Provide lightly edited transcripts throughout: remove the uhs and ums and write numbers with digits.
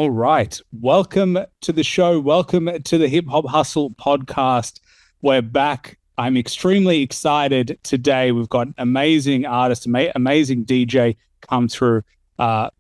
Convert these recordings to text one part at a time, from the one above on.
All right. Welcome to the show. Welcome to the Hip Hop Hustle podcast. We're back. I'm extremely excited today. We've got amazing artist, amazing DJ come through.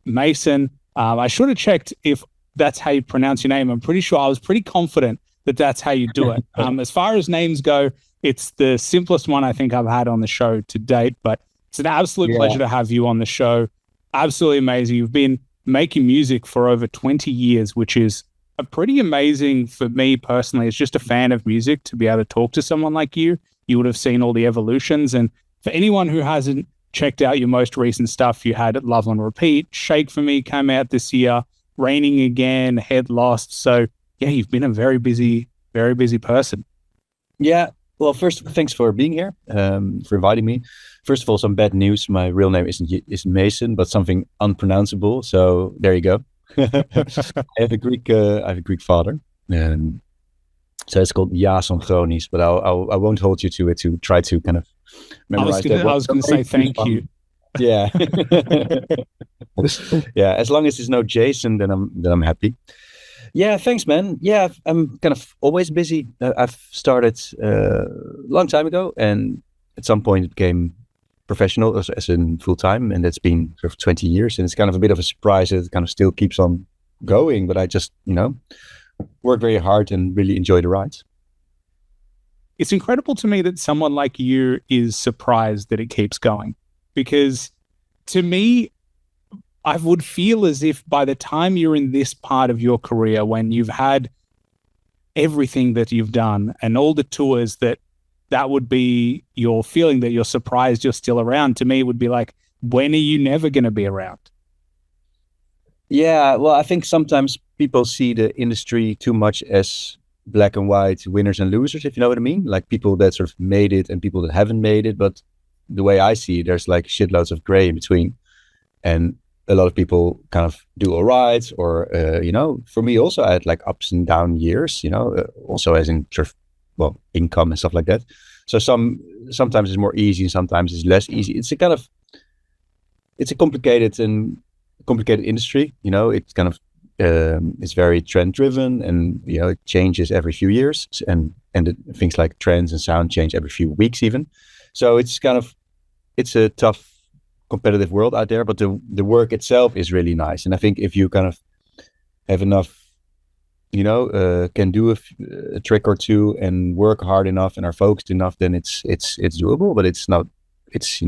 Mason, I should have checked if that's how you pronounce your name. I'm pretty sure I was pretty confident that that's how you do it. As far as names go, it's the simplest one I think I've had on the show to date, but it's an absolute pleasure to have you on the show. Absolutely amazing. You've been making music for over 20 years, which is a pretty amazing for me personally. As just a fan of music, to be able to talk to someone like you. You would have seen all the evolutions. And for anyone who hasn't checked out your most recent stuff, you had Love on Repeat, Shake For Me came out this year, Raining Again, Head Lost. So yeah, you've been a very busy person. Yeah. Well, first, thanks for being here, for inviting me. First of all, some bad news. My real name isn't Mason, but something unpronounceable. So there you go. I have a Greek father, and so it's called Jason Chronisch. But I won't hold you to it to try to kind of memorize that. I was going to say thank you. Yeah, yeah. As long as there's no Jason, then I'm happy. Yeah, thanks, man. Yeah, I'm kind of always busy. I've started a long time ago, and at some point it became professional as in full time, and that's been sort of 20 years. And it's kind of a bit of a surprise that it kind of still keeps on going. But I just, work very hard and really enjoy the rides. It's incredible to me that someone like you is surprised that it keeps going, because to me, I would feel as if by the time you're in this part of your career, when you've had everything that you've done and all the tours, that would be your feeling, that you're surprised you're still around. To me, it would be like, when are you never going to be around? Yeah, well, I think sometimes people see the industry too much as black and white, winners and losers, if you know what I mean. Like people that sort of made it and people that haven't made it. But the way I see it, there's like shitloads of gray in between. And a lot of people kind of do all right, or for me also I had like ups and down years, also as in sort of, income and stuff like that. So sometimes it's more easy and sometimes it's less easy. It's a complicated industry. It's kind of it's very trend driven, and it changes every few years, and things like trends and sound change every few weeks even. So it's a tough competitive world out there, but the work itself is really nice. And I think if you kind of have enough, can do a trick or two and work hard enough and are focused enough, then it's doable. But it's not, it's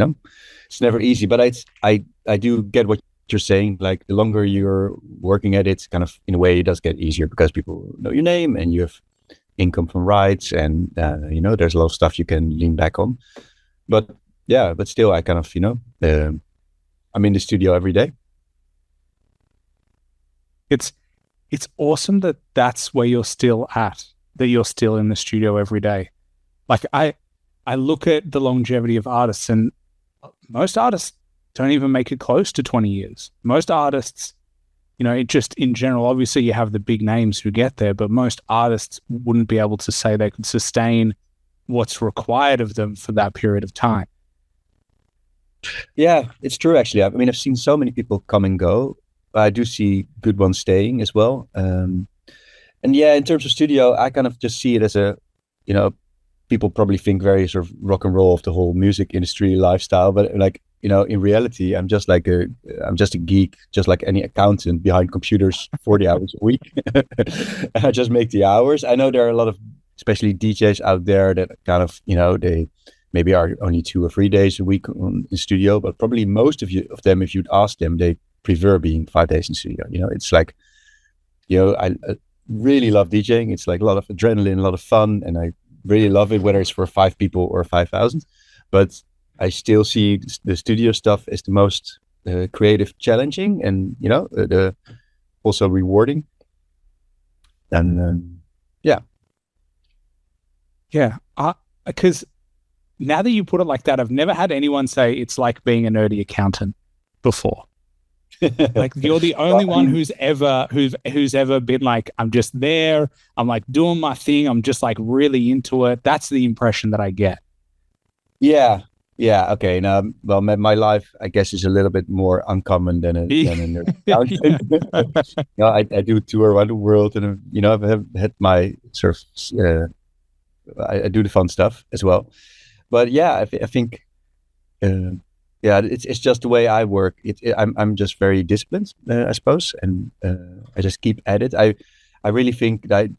never easy. But I do get what you're saying. Like the longer you're working at it, kind of in a way it does get easier because people know your name and you have income from rights, and there's a lot of stuff you can lean back on. But yeah, but still, I kind of, I'm in the studio every day. It's awesome that that's where you're still at, that you're still in the studio every day. Like I look at the longevity of artists, and most artists don't even make it close to 20 years. Most artists, just in general, obviously you have the big names who get there, but most artists wouldn't be able to say they could sustain what's required of them for that period of time. Yeah, it's true, actually. I mean, I've seen so many people come and go. I do see good ones staying as well. And yeah, in terms of studio, I kind of just see it as people probably think very sort of rock and roll of the whole music industry lifestyle. But like, in reality, I'm just a geek, just like any accountant behind computers 40 hours a week. And I just make the hours. I know there are a lot of, especially DJs out there that kind of, they maybe are only 2 or 3 days a week in studio, but probably most of them, if you'd ask them, they prefer being 5 days in studio. It's like, I really love DJing. It's like a lot of adrenaline, a lot of fun, and I really love it, whether it's for 5 people or 5,000. But I still see the studio stuff as the most creative, challenging, and the also rewarding. And yeah, because now that you put it like that, I've never had anyone say it's like being a nerdy accountant before. Like you're the only one who's ever been like, I'm just there, I'm like doing my thing, I'm just like really into it. That's the impression that I get. Yeah, Yeah, okay. Now, well, my life, I guess, is a little bit more uncommon than a nerd accountant. I do tour around the world, and I've had my sort of I do the fun stuff as well. But yeah, I think uh, yeah, it's just the way I work. I'm just very disciplined, I suppose, and I just keep at it. I really think that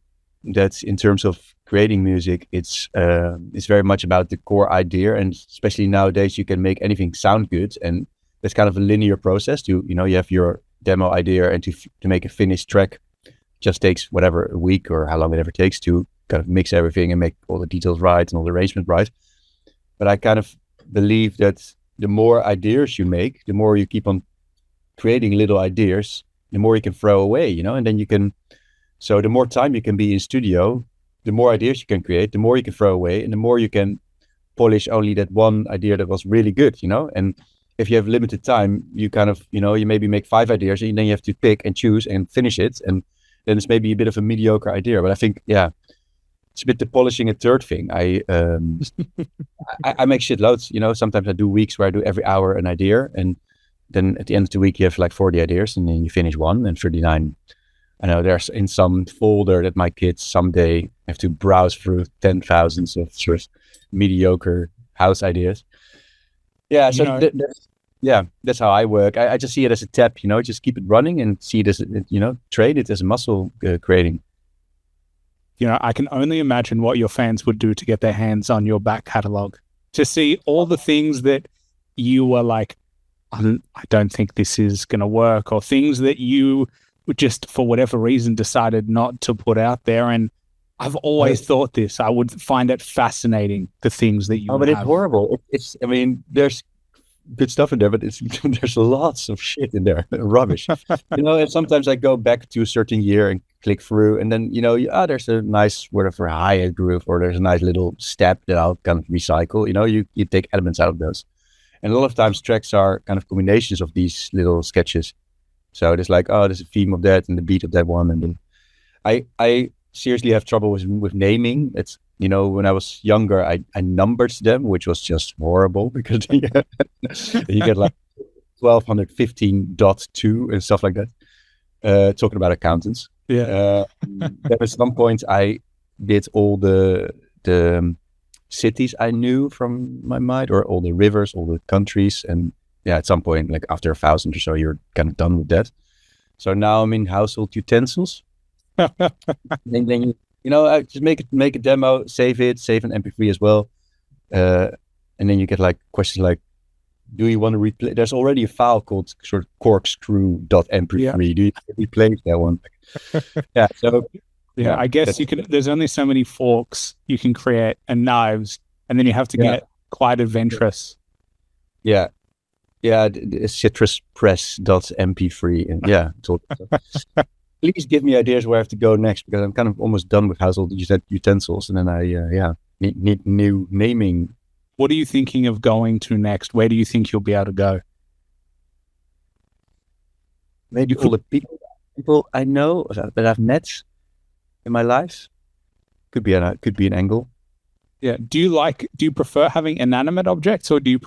in terms of creating music, it's very much about the core idea, and especially nowadays, you can make anything sound good, and it's kind of a linear process. You have your demo idea, and to make a finished track just takes whatever, a week or how long it ever takes to kind of mix everything and make all the details right and all the arrangement right. But I kind of believe that the more ideas you make, the more you keep on creating little ideas, the more you can throw away, and then you can. So the more time you can be in studio, the more ideas you can create, the more you can throw away, and the more you can polish only that one idea that was really good. And if you have limited time, you kind of, you maybe make 5 ideas, and then you have to pick and choose and finish it, and then it's maybe a bit of a mediocre idea. But I think, yeah, it's a bit the polishing a turd thing. I make shitloads. Sometimes I do weeks where I do every hour an idea, and then at the end of the week you have like 40 ideas, and then you finish one, and 39. I know there's in some folder that my kids someday have to browse through 10,000s of sort of mediocre house ideas. Yeah, so that's how I work. I just see it as a tap, just keep it running and see it as, train it as a muscle creating. I can only imagine what your fans would do to get their hands on your back catalog, to see all the things that you were like, I don't think this is going to work, or things that you just for whatever reason decided not to put out there. And I've always thought this. I would find it fascinating, the things that you but it's horrible. I mean, there's good stuff in there, but there's lots of shit in there, rubbish. And sometimes I go back to a certain year and click through, and then there's a nice whatever hi-hat groove, or there's a nice little step that I'll kind of recycle. You take elements out of those, and a lot of times tracks are kind of combinations of these little sketches. So it's like, there's a theme of that and the beat of that one, and then I seriously have trouble with naming. It's when I was younger, I numbered them, which was just horrible because you get like 1215.2 and stuff like that. Talking about accountants. Yeah. Then at some point I did all the cities I knew from my mind, or all the rivers, all the countries, and yeah, at some point, like after 1,000 or so, you're kind of done with that. So now I'm in household utensils. then I just make a demo, save an MP3 as well, and then you get like questions like, do you want to replay? There's already a file called sort of corkscrew.mp3. Yeah. Do you replace that one? Yeah. So yeah, I guess you can. There's only so many forks you can create and knives, and then you have to get quite adventurous. Yeah. Yeah, citruspress.mp3, and yeah. Please give me ideas where I have to go next, because I'm kind of almost done with household utensils, and then I need new naming. What are you thinking of going to next? Where do you think you'll be able to go? Maybe all the people I know that I've met in my life. Could be an angle. Yeah. Do you prefer having inanimate objects, or do you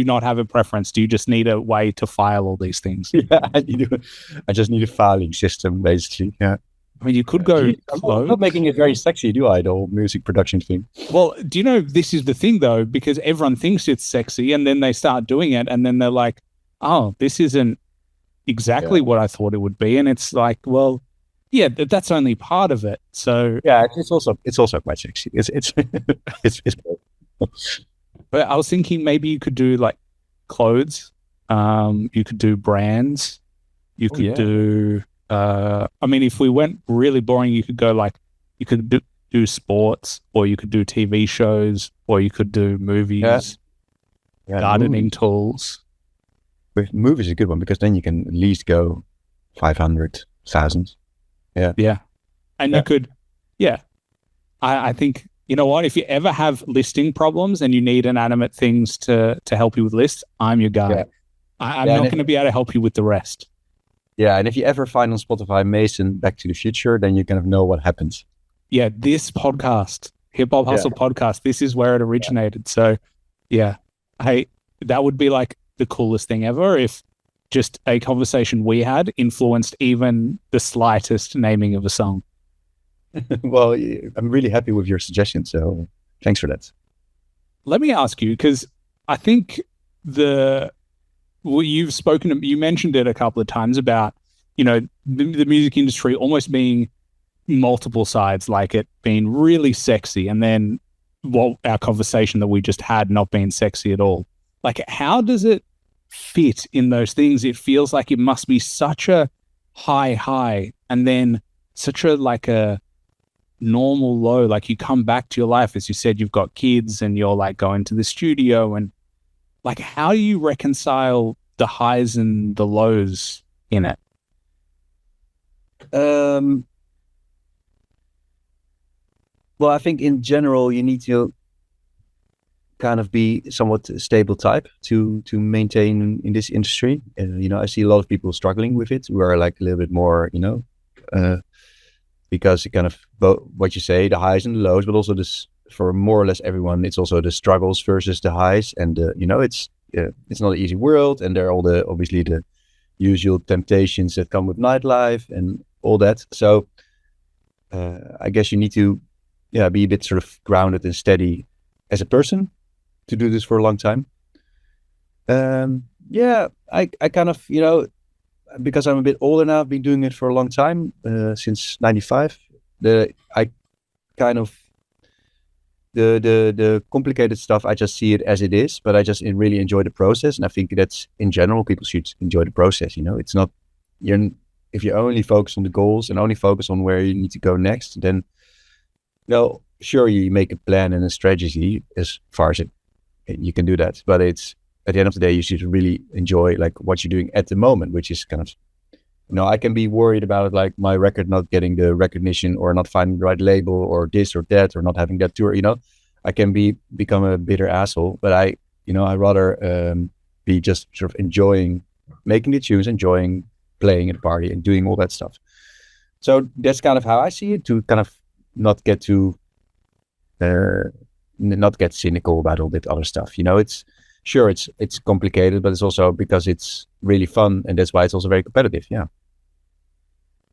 not have a preference? Do you just need a way to file all these things? Yeah, I just need a filing system, basically. Yeah. I mean, you could go I'm not making it very sexy, do I, the whole music production thing? Well, do you know, this is the thing, though, because everyone thinks it's sexy, and then they start doing it, and then they're like, oh, this isn't exactly what I thought it would be. And it's like, well, yeah, that's only part of it. So yeah, it's also quite sexy. It's But I was thinking maybe you could do like clothes. You could do brands. You could do. I mean, if we went really boring, you could go like you could do sports, or you could do TV shows, or you could do movies. Yeah, gardening tools. With movies is a good one, because then you can at least go 500,000. Yeah. And you could, I think, you know what, if you ever have listing problems and you need inanimate things to help you with lists, I'm your guy. I'm not going to be able to help you with the rest. Yeah, and if you ever find on Spotify Mason Back to the Future, then you kind of know what happens. Yeah, this podcast, Hip Hop Hustle podcast, this is where it originated. So, yeah, That would be like the coolest thing ever if just a conversation we had influenced even the slightest naming of a song. Well, I'm really happy with your suggestion, so thanks for that. Let me ask you, because I think you mentioned it a couple of times about, the music industry almost being multiple sides, like it being really sexy, and then our conversation that we just had not being sexy at all. Like, how does it fit in those things? It feels like it must be such a high, and then such a like a normal low. Like, you come back to your life, as you said, you've got kids and you're like going to the studio, and like, how do you reconcile the highs and the lows in it? Well, I think in general, you need to kind of be somewhat stable type to maintain in this industry. I see a lot of people struggling with it who are like a little bit more, because it kind of what you say, the highs and the lows, but also this for more or less everyone, it's also the struggles versus the highs, and it's not an easy world, and there are obviously the usual temptations that come with nightlife and all that. So I guess you need to be a bit sort of grounded and steady as a person to do this for a long time. I kind of, because I'm a bit older now, I've been doing it for a long time, since 95. I kind of, the complicated stuff, I just see it as it is, but I just really enjoy the process. And I think that's, in general, people should enjoy the process. It's not, if you only focus on the goals and only focus on where you need to go next, then, sure, you make a plan and a strategy as far as you can do that. But it's, at the end of the day, you should really enjoy like what you're doing at the moment, which is kind of, I can be worried about like my record not getting the recognition or not finding the right label or this or that or not having that tour. I can become a bitter asshole, but I rather be just sort of enjoying making the tunes, enjoying playing at a party and doing all that stuff. So that's kind of how I see it, to kind of not get too, not get cynical about all that other stuff. It's complicated, but it's also because it's really fun, and that's why it's also very competitive. Yeah.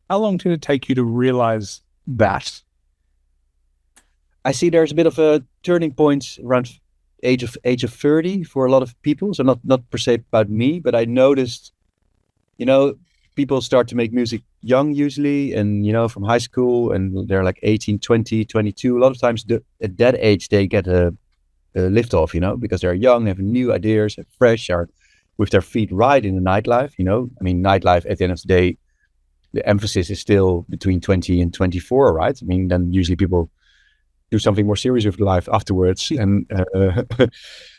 How long did it take you to realize that? I see there's a bit of a turning point around age of 30 for a lot of people. So not per se about me, but I noticed, people start to make music young usually, and from high school, and they're like 18, 20, 22. A lot of times at that age they get a lift off, because they're young, they have new ideas, they're fresh, are with their feet right in the nightlife. I mean, nightlife at the end of the day, the emphasis is still between 20 and 24, right? I mean, then usually people do something more serious with life afterwards. And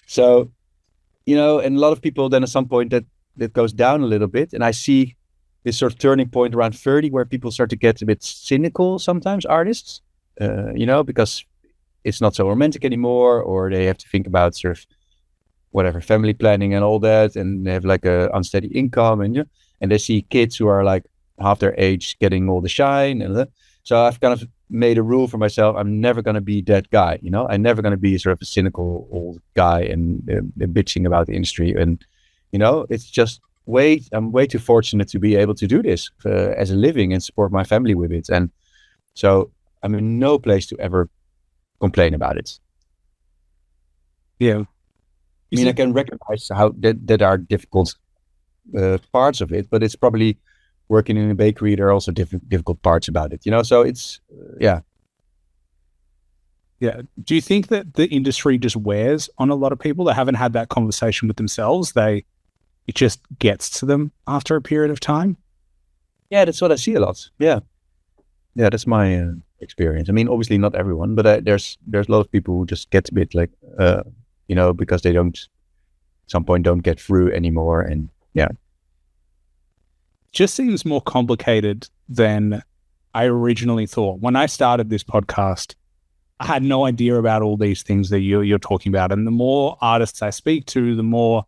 so, and a lot of people then at some point that goes down a little bit. And I see this sort of turning point around 30 where people start to get a bit cynical sometimes, artists, because it's not so romantic anymore, or they have to think about sort of whatever, family planning and all that, and they have like a unsteady income, and they see kids who are like half their age getting all the shine, and so I've kind of made a rule for myself. I'm never going to be that guy, I'm never going to be sort of a cynical old guy and bitching about the industry, and it's just I'm way too fortunate to be able to do this as a living and support my family with it, and so I'm in no place to ever complain about it. Yeah, I mean, I can recognize how that are difficult parts of it, but it's probably working in a bakery. There are also difficult parts about it, so it's yeah. Do you think that the industry just wears on a lot of people that haven't had that conversation with themselves? It just gets to them after a period of time? Yeah, that's what I see a lot. Yeah, that's my experience. I mean, obviously not everyone, but there's a lot of people who just get a bit like because they don't, at some point, don't get through anymore, and yeah. Just seems more complicated than I originally thought. When I started this podcast, I had no idea about all these things that you're talking about. And the more artists I speak to, the more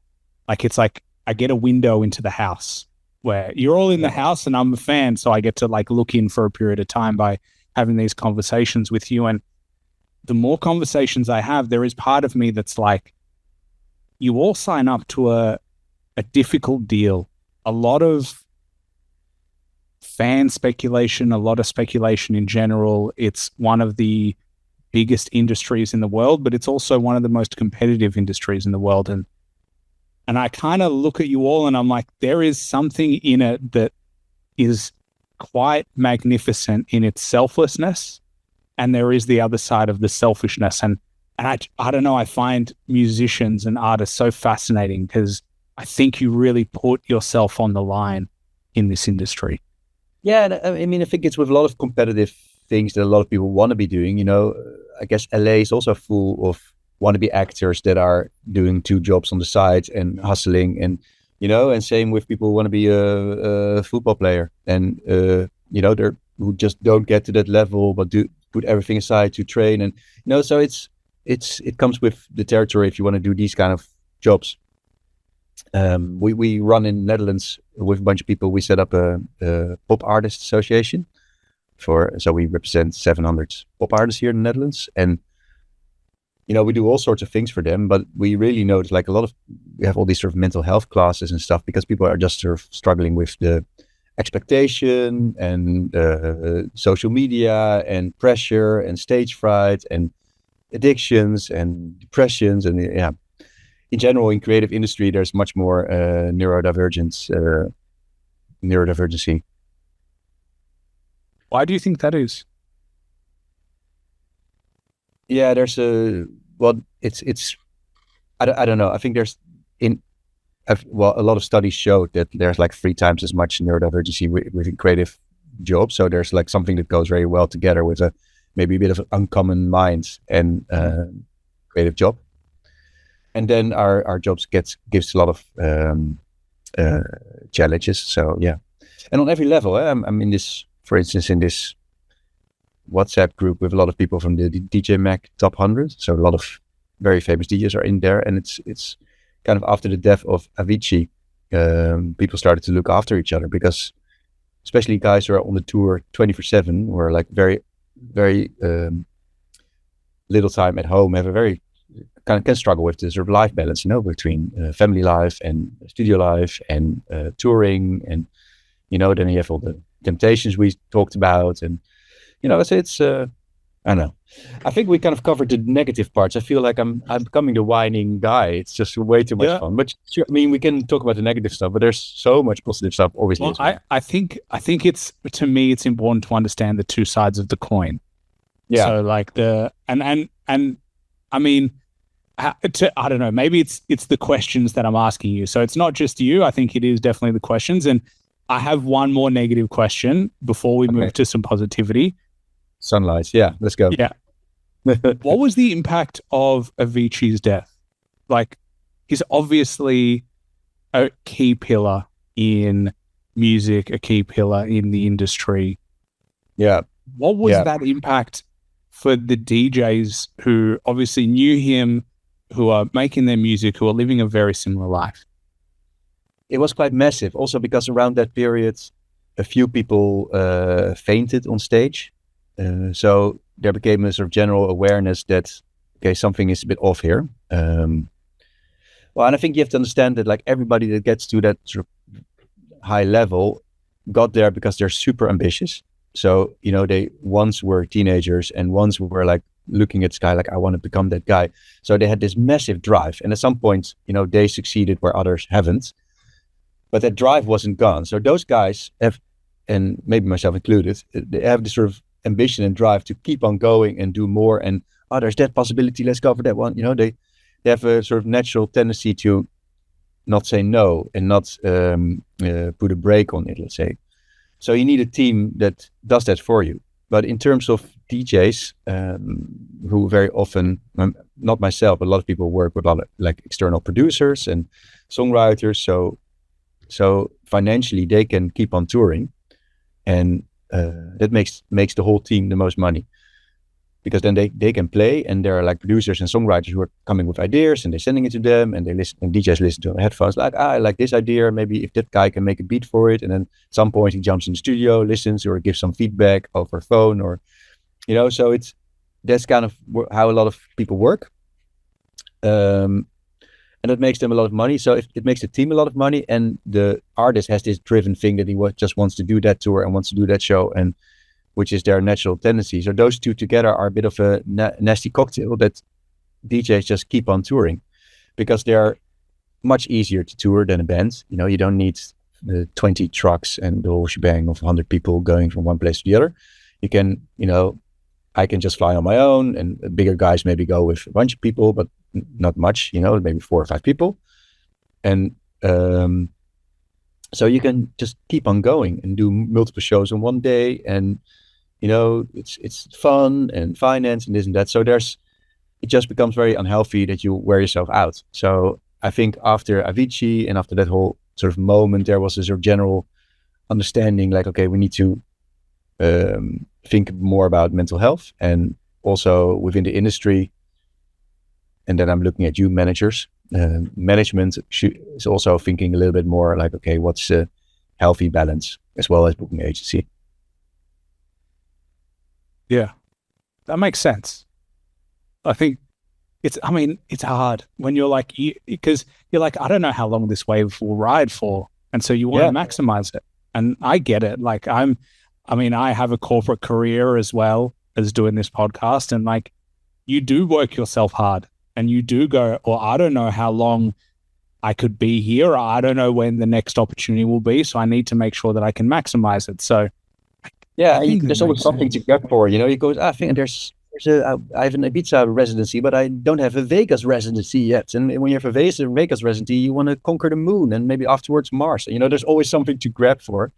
like it's like I get a window into the house where you're all in the house and I'm a fan. So I get to like look in for a period of time by having these conversations with you. And the more conversations I have, there is part of me that's like, you all sign up to a difficult deal. A lot of fan speculation, a lot of speculation in general. It's one of the biggest industries in the world, but it's also one of the most competitive industries in the world. And I kind of look at you all and I'm like, there is something in it that is quite magnificent in its selflessness. And there is the other side of the selfishness. And I don't know, I find musicians and artists so fascinating because I think you really put yourself on the line in this industry. Yeah, and I mean, I think it's with a lot of competitive things that a lot of people want to be doing. I guess LA is also full of wannabe actors that are doing 2 jobs on the side and hustling, and and same with people who want to be a football player, and they're who just don't get to that level, but do put everything aside to train, and so it comes with the territory if you want to do these kind of jobs. We run in the Netherlands with a bunch of people. We set up a pop artist association so we represent 700 pop artists here in the Netherlands, and we do all sorts of things for them. But we really notice like we have all these sort of mental health classes and stuff because people are just sort of struggling with the expectation and social media and pressure and stage fright and addictions and depressions and in general, in creative industry, there's much more neurodivergency. Why do you think that is? Yeah, it's I don't know. I think a lot of studies show that there's like 3 times as much neurodivergency within creative jobs. So there's like something that goes very well together with maybe a bit of an uncommon mind and creative job. And then our jobs gives a lot of challenges. So yeah, and on every level, I'm in this, for instance, in this WhatsApp group with a lot of people from the DJ Mag Top 100. So a lot of very famous DJs are in there, and it's kind of after the death of Avicii, people started to look after each other because, especially guys who are on the tour 24/7, were like very, very little time at home, have a very can struggle with the sort of life balance, between family life and studio life and touring, and then you have all the temptations we talked about, and it's I don't know. I think we kind of covered the negative parts. I feel like I'm becoming the whining guy. It's just way too much fun. But sure, I mean, we can talk about the negative stuff, but there's so much positive stuff, obviously. Well, I think it's, to me, it's important to understand the 2 sides of the coin. Yeah. So like and I mean, I don't know, maybe it's the questions that I'm asking you. So it's not just you. I think it is definitely the questions. And I have one more negative question before we move to some positivity. Sunlight. Yeah, let's go. Yeah. What was the impact of Avicii's death? Like, he's obviously a key pillar in music, a key pillar in the industry. Yeah. What was that impact for the DJs who obviously knew him, who are making their music, who are living a very similar life? It was quite massive. Also because around that period, a few people fainted on stage. So there became a sort of general awareness that, something is a bit off here. And I think you have to understand that like everybody that gets to that sort of high level got there because they're super ambitious. So, they once were teenagers and once were like looking at sky, like I want to become that guy. So they had this massive drive. And at some point, they succeeded where others haven't. But that drive wasn't gone. So those guys have, and maybe myself included, they have this sort of ambition and drive to keep on going and do more. And there's that possibility. Let's go for that one. They have a sort of natural tendency to not say no and not put a brake on it, let's say. So you need a team that does that for you. But in terms of DJs, who very often, not myself, but a lot of people work with a lot of like external producers and songwriters. So financially they can keep on touring, and that makes the whole team the most money, because then they can play, and there are like producers and songwriters who are coming with ideas and they're sending it to them, and they listen, and DJs listen to headphones like, I like this idea, maybe if that guy can make a beat for it, and then at some point he jumps in the studio, listens, or gives some feedback over phone, or so that's kind of how a lot of people work. And and it makes them a lot of money. So it makes the team a lot of money, and the artist has this driven thing that he just wants to do that tour and wants to do that show, and which is their natural tendency. So those two together are a bit of a nasty cocktail that DJs just keep on touring, because they're much easier to tour than a band. You don't need 20 trucks and the whole shebang of 100 people going from one place to the other. You can, I can just fly on my own, and bigger guys maybe go with a bunch of people, but not much, maybe 4 or 5 people. And so you can just keep on going and do multiple shows in one day, and it's fun and finance and this and that. So it just becomes very unhealthy that you wear yourself out. So I think after Avicii and after that whole sort of moment, there was a sort of general understanding, like, okay, we need to think more about mental health, and also within the industry. And then I'm looking at you managers. Management is also thinking a little bit more like, okay, what's a healthy balance, as well as booking agency. Yeah, that makes sense. I think it's hard when you're like, because you're like, I don't know how long this wave will ride for. And so you want to maximize it. And I get it. Like I have a corporate career as well as doing this podcast. And like, you do work yourself hard, and you do go, or I don't know how long I could be here. Or I don't know when the next opportunity will be. So I need to make sure that I can maximize it. So yeah, there's always something to go for. You go, I think I have an Ibiza residency, but I don't have a Vegas residency yet. And when you have a Vegas residency, you want to conquer the moon, and maybe afterwards Mars. There's always something to grab for,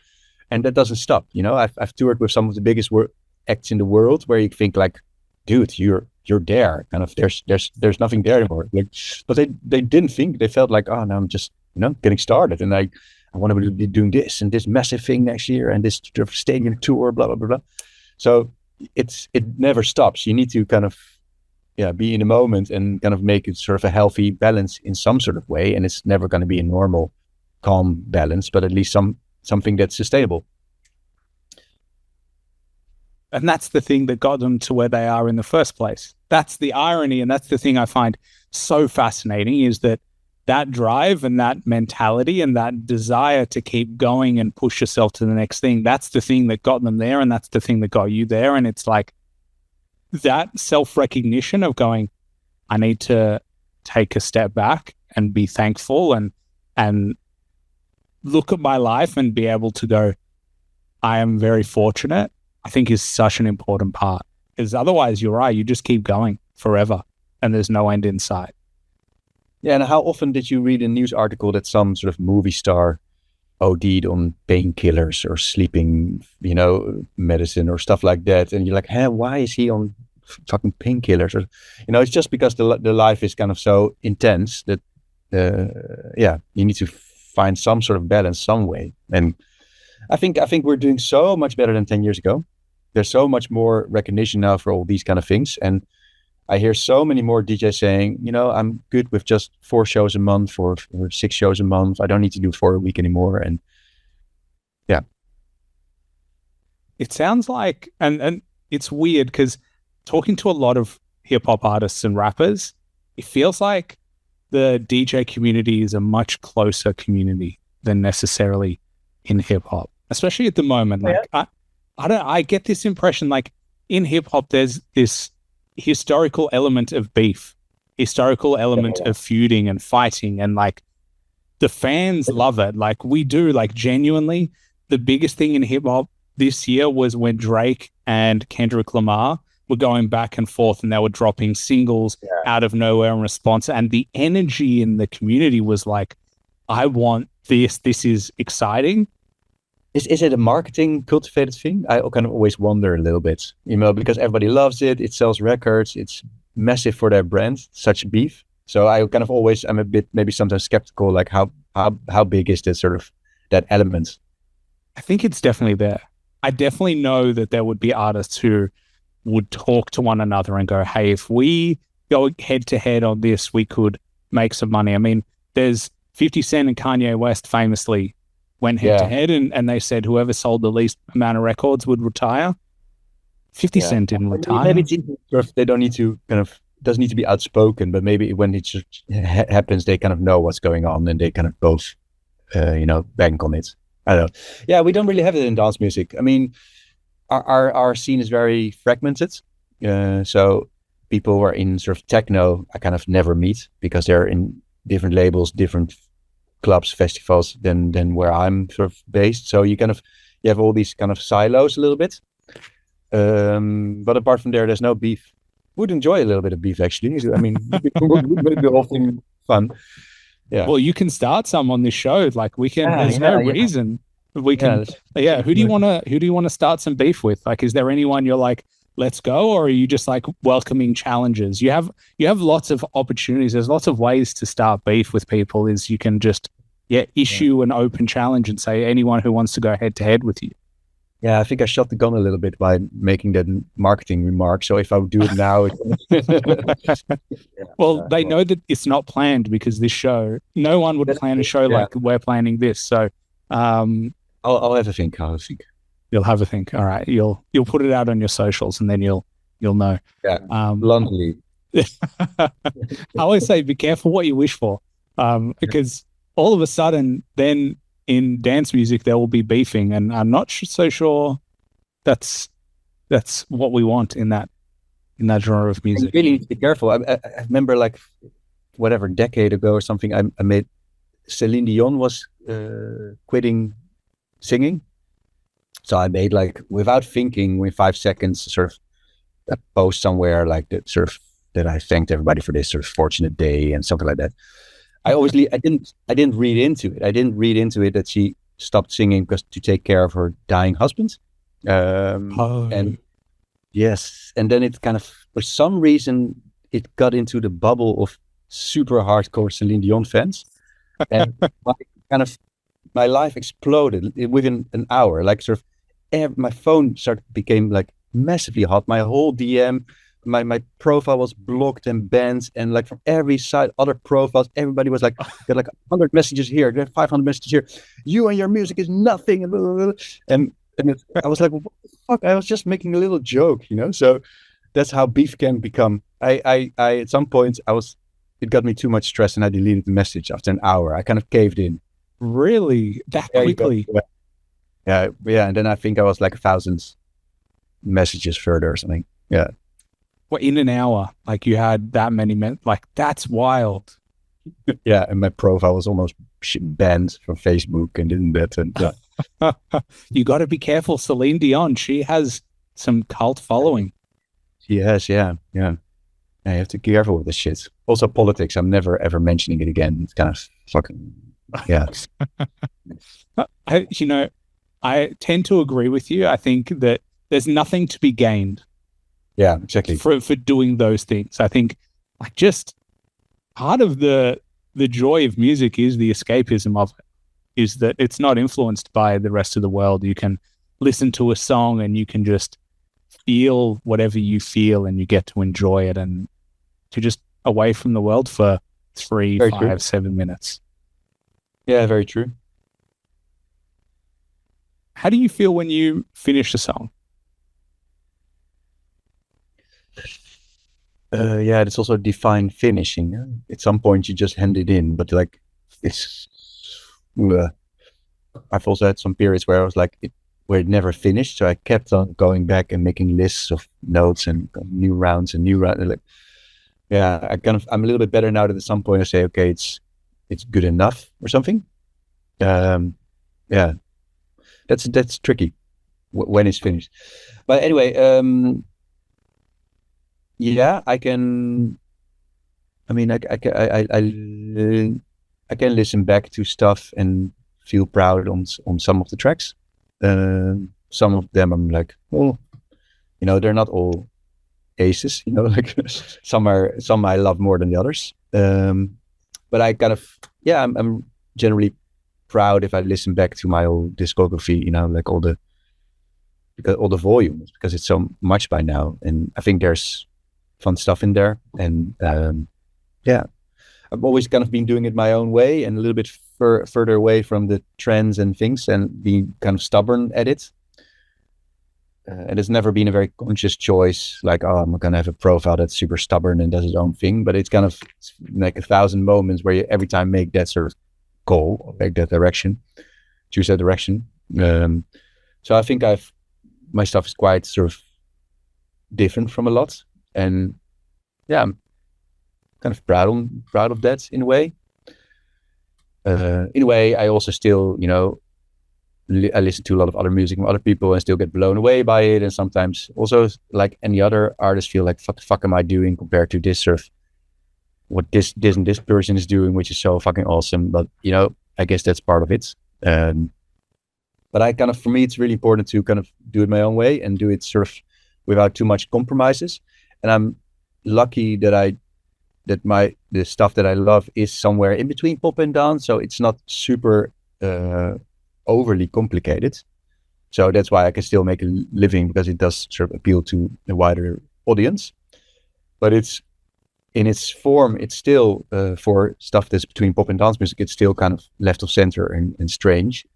and that doesn't stop. I've toured with some of the biggest acts in the world, where you think like, dude, you're there. Kind of, there's nothing there anymore. Like, but they didn't think. They felt like, oh, now I'm just getting started, and I want to be doing this and this massive thing next year, and this stadium tour, blah blah blah blah. So it never stops. You need to kind of be in the moment and kind of make it sort of a healthy balance in some sort of way. And it's never going to be a normal, calm balance, but at least something that's sustainable. And that's the thing that got them to where they are in the first place. That's the irony, and that's the thing I find so fascinating, is that drive and that mentality and that desire to keep going and push yourself to the next thing, that's the thing that got them there, and that's the thing that got you there. And it's like that self-recognition of going, I need to take a step back and be thankful and look at my life and be able to go, I am very fortunate, I think is such an important part. Because otherwise, you're right, you just keep going forever and there's no end in sight. Yeah, and how often did you read a news article that some sort of movie star OD'd on painkillers or sleeping, medicine or stuff like that? And you're like, why is he on fucking painkillers? Or, it's just because the life is kind of so intense that, you need to find some sort of balance some way. And I think we're doing so much better than 10 years ago. There's so much more recognition now for all these kind of things. And I hear so many more DJs saying, I'm good with just 4 shows a month or 6 shows a month. I don't need to do 4 a week anymore. And yeah. It sounds like, and it's weird because talking to a lot of hip hop artists and rappers, it feels like the DJ community is a much closer community than necessarily in hip hop, especially at the moment. Like, I get this impression, like in hip hop, there's this historical element of beef, historical element of feuding and fighting, and like the fans love it. Like we do, like genuinely, the biggest thing in hip hop this year was when Drake and Kendrick Lamar were going back and forth, and they were dropping singles out of nowhere in response. And the energy in the community was like, I want this. This is exciting. Is it a marketing cultivated thing? I kind of always wonder a little bit, because everybody loves it. It sells records. It's massive for their brand, such beef. So I kind of always, I'm a bit maybe sometimes skeptical, like how big is this sort of that element? I think it's definitely there. I definitely know that there would be artists who would talk to one another and go, hey, if we go head to head on this, we could make some money. I mean, there's 50 Cent and Kanye West famously went head to head, and they said whoever sold the least amount of records would retire. 50 Cent didn't retire. Maybe it's they don't need to kind of doesn't need to be outspoken, but maybe when it just happens, they kind of know what's going on and they kind of both, bank on it. I don't know. Yeah, we don't really have it in dance music. I mean, our scene is very fragmented. So people who are in sort of techno, I kind of never meet because they're in different labels, different clubs, festivals than where I'm sort of based. So you have all these kind of silos a little bit. But apart from there's no beef. Would enjoy a little bit of beef actually. I mean, would be the whole thing fun. Yeah. Well, you can start some on this show. Like we can. There's no reason we can. Yeah. Who do you want to start some beef with? Like, is there anyone you're like, let's go, or are you just like welcoming challenges? You have lots of opportunities. There's lots of ways to start beef with people. Is you can just issue an open challenge and say anyone who wants to go head to head with you. Yeah, I think I shot the gun a little bit by making that marketing remark. So if I would do it now, they know that it's not planned because this show, no one would plan a show like we're planning this. So, I'll have a think. You'll have a think. All right, you'll put it out on your socials, and then you'll know. Yeah, bluntly. I always say, be careful what you wish for, because all of a sudden, then in dance music there will be beefing, and I'm not so sure that's what we want in that genre of music. You really need to be careful. I remember like whatever decade ago or something, I made Celine Dion was quitting singing, so I made like without thinking, within 5 seconds, sort of a post somewhere like that, sort of that I thanked everybody for this sort of fortunate day and something like that. I didn't read into it. I didn't read into it that she stopped singing because to take care of her dying husband. And yes, and then it kind of, for some reason, it got into the bubble of super hardcore Celine Dion fans, and my life exploded within an hour. Like sort of, my phone became like massively hot. My whole DM. My profile was blocked and banned, and like from every side, other profiles, everybody was like, got like 100 messages here, there 500 messages here. You and your music is nothing, and blah, blah, blah. And I was like, what the fuck? I was just making a little joke, So that's how beef can become. I at some point it got me too much stress, and I deleted the message after an hour. I kind of caved in. Really, that quickly? Yeah. And then I think I was like 1,000 messages further or something. Yeah. Well, in an hour, like you had that many men, like that's wild. Yeah, and my profile was almost banned from Facebook and that. And you got to be careful, Celine Dion. She has some cult following. She has, yeah. You have to be careful with this shit. Also, politics. I'm never ever mentioning it again. It's kind of fucking yeah. I tend to agree with you. I think that there's nothing to be gained. Yeah, exactly. For doing those things. I think like just part of the joy of music is the escapism of it, is that it's not influenced by the rest of the world. You can listen to a song and you can just feel whatever you feel, and you get to enjoy it, and to just away from the world for 3, very 5, true. 7 minutes. Yeah, very true. How do you feel when you finish a song? It's also defined finishing. At some point you just hand it in, but like it's I've also had some periods where I was like where it never finished, so I kept on going back and making lists of notes and new rounds. Like, I'm a little bit better now that at some point I say, okay, it's good enough or something. That's tricky when it's finished. But anyway, I can. I mean, I can listen back to stuff and feel proud on some of the tracks. Some of them I'm like, oh, they're not all aces. Like some I love more than the others. But I kind of, I'm generally proud if I listen back to my old discography. Like all the volumes, because it's so much by now, and I think there's fun stuff in there, and I've always kind of been doing it my own way and a little bit further away from the trends and things, and being kind of stubborn at it. and it's never been a very conscious choice. Like, oh, I'm gonna have a profile that's super stubborn and does its own thing. But it's kind of like 1,000 moments where you every time make that sort of goal, or make that direction, choose that direction. So I think my stuff is quite sort of different from a lot, and yeah, I'm kind of proud of that in a way. In a way, I also still, I listen to a lot of other music from other people and still get blown away by it. And sometimes also, like any other artist, feel like, what the fuck am I doing compared to this sort of what this and this person is doing, which is so fucking awesome. But, I guess that's part of it. But for me, it's really important to kind of do it my own way and do it sort of without too much compromises. And I'm lucky that the stuff that I love is somewhere in between pop and dance. So it's not super overly complicated. So that's why I can still make a living, because it does sort of appeal to a wider audience. But it's in its form, it's still for stuff that's between pop and dance music, it's still kind of left of center and strange.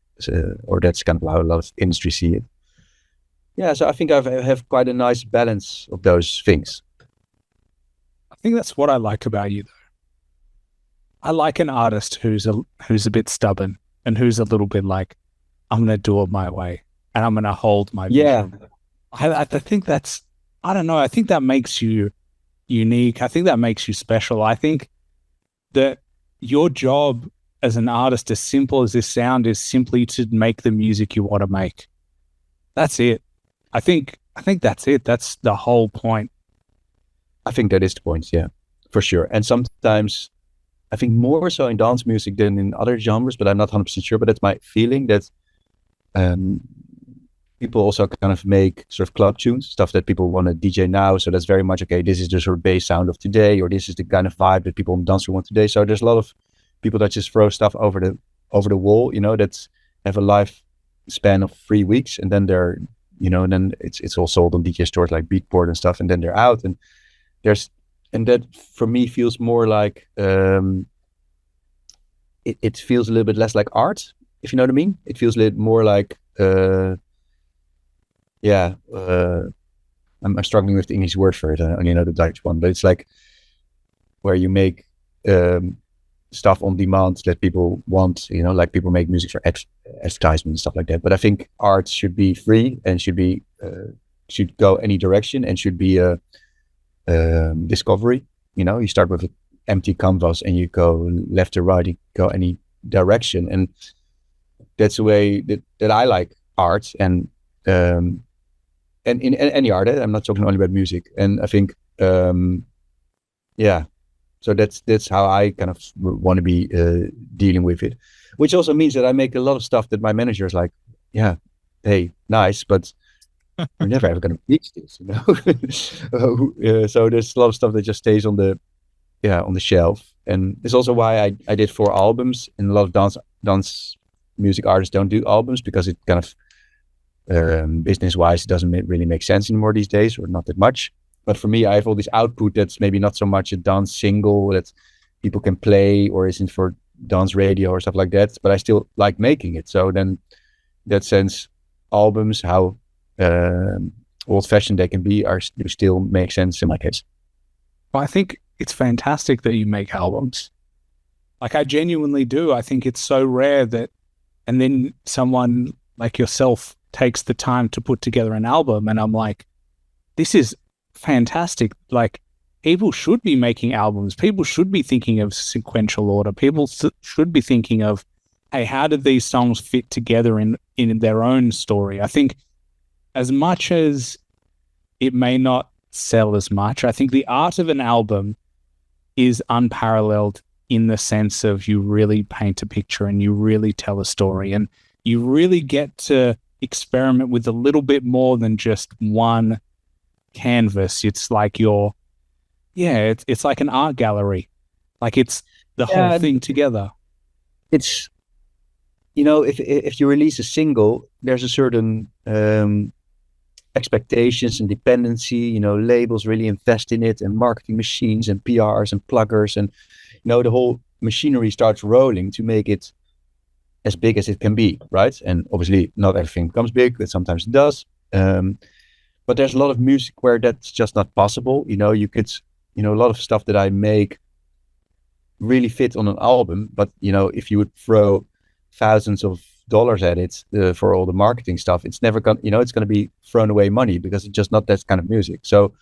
Or that's kind of how a lot of industry see it. Yeah, so I think I have quite a nice balance of those things. I think that's what I like about you, though. I like an artist who's a bit stubborn and who's a little bit like, I'm going to do it my way and I'm going to hold my vision. I think that's, I don't know, I think that makes you unique. I think that makes you special. I think that your job as an artist, as simple as this sound, is simply to make the music you want to make. That's it. I think that's it. That's the whole point. I think that is the point, yeah, for sure. And sometimes, I think more so in dance music than in other genres, but I'm not 100% sure, but that's my feeling, that people also kind of make sort of club tunes, stuff that people want to DJ now. So that's very much, okay, this is the sort of bass sound of today, or this is the kind of vibe that people on dance want today. So there's a lot of people that just throw stuff over the wall, that have a lifespan of 3 weeks, and then they're, and then it's all sold on DJ stores like Beatport and stuff, and then they're out. And that for me feels more like it feels a little bit less like art, if you know what I mean. It feels a little more like I'm struggling with the English word for it. I only know the Dutch one, but it's like where you make stuff on demand that people want, like people make music for advertisement and stuff like that. But I think art should be free and should go any direction and should be a discovery. You start with an empty canvas and you go left to right, you go any direction, and that's the way that I like art, and in any art. I'm not talking only about music. And I think so that's how I kind of want to be dealing with it, which also means that I make a lot of stuff that my manager is like, yeah, hey, nice, but we're never ever going to reach this, So there's a lot of stuff that just stays on the shelf. And it's also why I did 4 albums, and a lot of dance music artists don't do albums, because it kind of business wise, it doesn't really make sense anymore these days, or not that much. But for me, I have all this output that's maybe not so much a dance single that people can play or isn't for dance radio or stuff like that, but I still like making it. So then, in that sense, albums, how old-fashioned they can be, do still make sense in my case. Well, I think it's fantastic that you make albums. Like, I genuinely do. I think it's so rare that, and then someone like yourself takes the time to put together an album, and I'm like, this is fantastic. Like, people should be making albums. People should be thinking of sequential order. People should be thinking of, hey, how did these songs fit together in their own story? I think as much as it may not sell as much, I think the art of an album is unparalleled in the sense of you really paint a picture and you really tell a story, and you really get to experiment with a little bit more than just one canvas. It's like it's like an art gallery. Like, it's the whole thing together. It's, if you release a single, there's a certain expectations and dependency, labels really invest in it, and marketing machines and PRs and pluggers, and the whole machinery starts rolling to make it as big as it can be, right? And obviously not everything becomes big, but sometimes it does. But there's a lot of music where that's just not possible. You know, you could, a lot of stuff that I make really fit on an album, but if you would throw thousands of dollars at it for all the marketing stuff, it's never gonna, it's going to be thrown away money because it's just not that kind of music. So,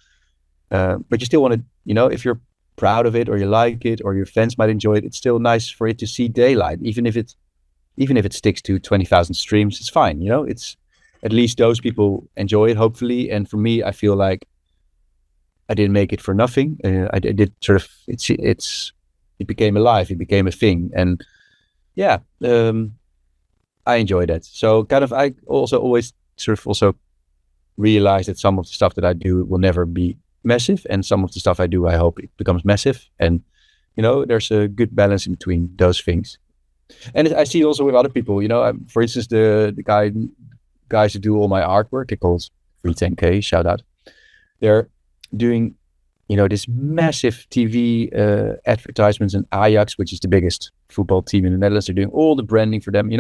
but you still want to, if you're proud of it or you like it or your fans might enjoy it, it's still nice for it to see daylight, even if it sticks to 20,000 streams, it's fine. It's at least those people enjoy it, hopefully. And for me, I feel like I didn't make it for nothing. I did sort of, it became alive, it became a thing. And yeah, I enjoy that. So kind of, I also always sort of also realize that some of the stuff that I do will never be massive. And some of the stuff I do, I hope it becomes massive. And, there's a good balance in between those things. And I see it also with other people, for instance, the guys who do all my artwork, they're called 310K, shout out. They're doing, this massive TV advertisements in Ajax, which is the biggest football team in the Netherlands. They're doing all the branding for them,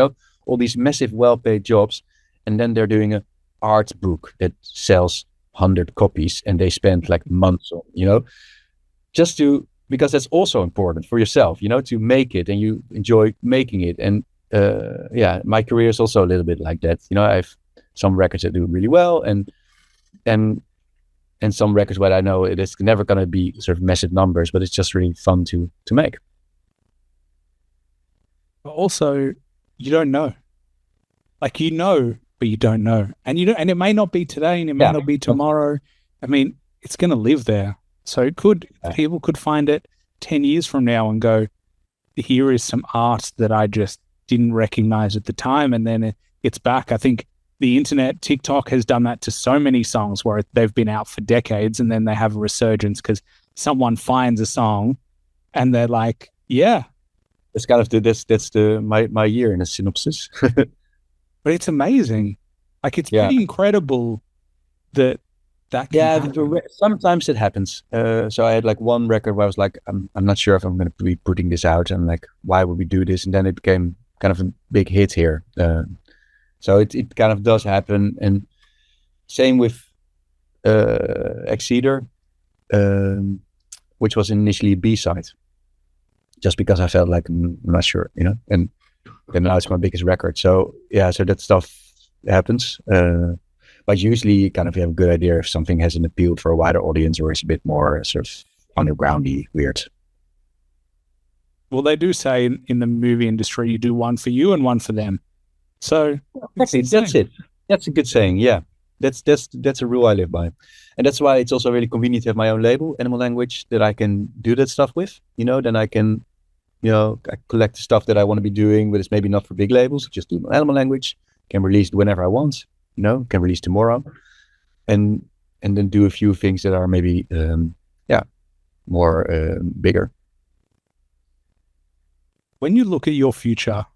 all these massive, well-paid jobs. And then they're doing an art book that sells 100 copies and they spend like months on, because that's also important for yourself, to make it and you enjoy making it. And my career is also a little bit like that. I have some records that do really well and some records where I know it is never going to be sort of massive numbers, but it's just really fun to make. But also, you don't know. Like, but you don't know. And and it may not be today and it may not be tomorrow. I mean, it's going to live there. So people could find it 10 years from now and go, here is some art that I just didn't recognize at the time. And then it's back. I think the internet, TikTok has done that to so many songs where they've been out for decades and then they have a resurgence because someone finds a song and they're like, yeah. It's kind of my year in a synopsis. But it's amazing. Like, it's pretty incredible that can sometimes it happens. So I had like one record where I was like, I'm not sure if I'm going to be putting this out, and like, why would we do this? And then it became kind of a big hit here. So it kind of does happen. And same with Exceder, which was initially a B-side, just because I felt like I'm not sure, and then now it's my biggest record. So so that stuff happens. But usually you kind of have a good idea if something hasn't appealed for a wider audience or is a bit more sort of undergroundy, weird. Well, they do say in the movie industry, you do one for you and one for them. So that's it. That's a good saying. Yeah, that's a rule I live by, and that's why it's also really convenient to have my own label, Animal Language, that I can do that stuff with. Then I can, I collect the stuff that I want to be doing, but it's maybe not for big labels. Just do Animal Language, can release it whenever I want. Can release tomorrow, and then do a few things that are maybe more bigger. When you look at your future,